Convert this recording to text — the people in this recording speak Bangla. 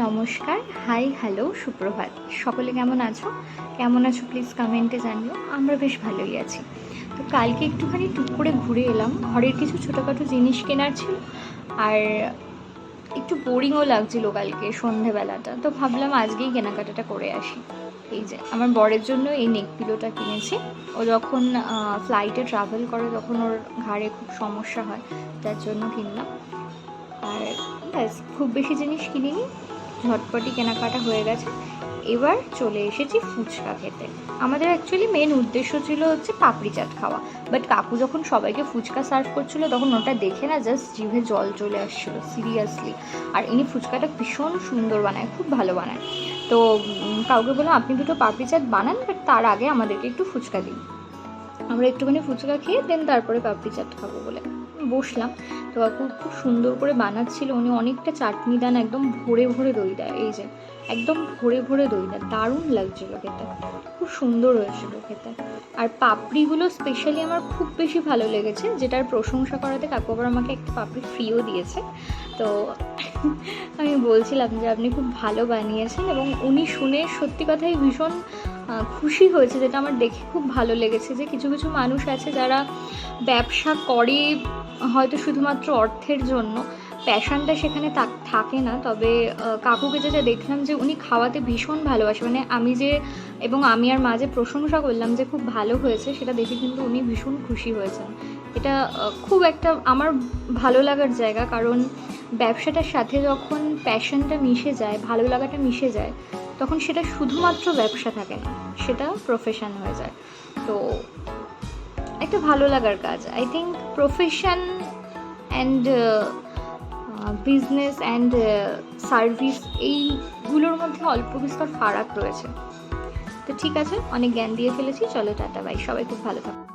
নমস্কার, হাই, হ্যালো, সুপ্রভাত। সকলে কেমন আছো? প্লিজ কমেন্টে জানিও। আমরা বেশ ভালোই আছি। তো কালকে একটুখানি টুক করে ঘুরে এলাম। ঘরের কিছু ছোটোখাটো জিনিস কেনার ছিল, আর একটু বোরিংও লাগছিল কালকে সন্ধেবেলাটা। তো ভাবলাম আজকেই কেনাকাটাটা করে আসি। এই যে আমার বরের জন্য এই নেক পিলোটা কিনেছি। ও যখন ফ্লাইটে ট্রাভেল করে তখন ওর ঘাড়ে খুব সমস্যা হয়, যার জন্য কিনলাম। আর ব্যাস, খুব বেশি জিনিস কিনিনি, ঝটপটি কেনাকাটা হয়ে গেছে। এবার চলে এসেছি ফুচকা খেতে। আমাদের অ্যাকচুয়ালি মেন উদ্দেশ্য ছিল হচ্ছে পাপড়ি চাট খাওয়া, বাট কাকু যখন সবাইকে ফুচকা সার্ভ করছিল তখন ওটা দেখে না জাস্ট জিভে জল চলে আসছিলো, সিরিয়াসলি। আর ইনি ফুচকাটা ভীষণ সুন্দর বানায়, খুব ভালো বানায়। তো কাউকে বললাম আপনি দুটো পাপড়ি চাট বানান, বাট তার আগে আমাদেরকে একটু ফুচকা দিন। আমরা একটুখানি ফুচকা খেয়ে দেন তারপরে পাপড়ি চাট খাবো বলে বসলাম। তো কাকু খুব সুন্দর করে বানাচ্ছিল। উনি অনেকটা চাটনি দেন, একদম ভরে ভরে দই দেয়। এই যে একদম ভরে ভরে দই দেয়, দারুণ লাগছিলো খেতে, খুব সুন্দর হয়েছিল খেতে। আর পাপড়িগুলো স্পেশালি আমার খুব বেশি ভালো লেগেছে, যেটার প্রশংসা করাতে কাকু আবার আমাকে একটা পাপড়ি ফ্রিও দিয়েছে। তো আমি বলছিলাম যে আপনি খুব ভালো বানিয়েছেন, এবং উনি শুনে সত্যি কথাই ভীষণ খুশি হয়েছে, যেটা আমার দেখে খুব ভালো লেগেছে। যে কিছু কিছু মানুষ আছে যারা ব্যবসা করে হয়তো শুধুমাত্র অর্থের জন্য, প্যাশনটা সেখানে থাকে না। তবে কাকুকে যেটা দেখলাম যে উনি খাওয়াতে ভীষণ ভালোবাসে, মানে আমি আর মা যে প্রশংসা করলাম যে খুব ভালো হয়েছে, সেটা দেখে কিন্তু উনি ভীষণ খুশি হয়েছেন। এটা খুব একটা আমার ভালো লাগার জায়গা, কারণ ব্যবসাটার সাথে যখন প্যাশনটা মিশে যায়, ভালো লাগাটা মিশে যায়, তখন সেটা শুধুমাত্র ব্যবসা থাকে না, সেটা প্রফেশন হয়ে যায়। তো একটা ভালো লাগার কাজ। I think profession and business and service, এইগুলোর মধ্যে অল্প বিস্তর ফারাক রয়েছে। তো ঠিক আছে, অনেক জ্ঞান দিয়ে ফেলেছি, চলো টাটা বাই, সবাই খুব ভালো থাকো।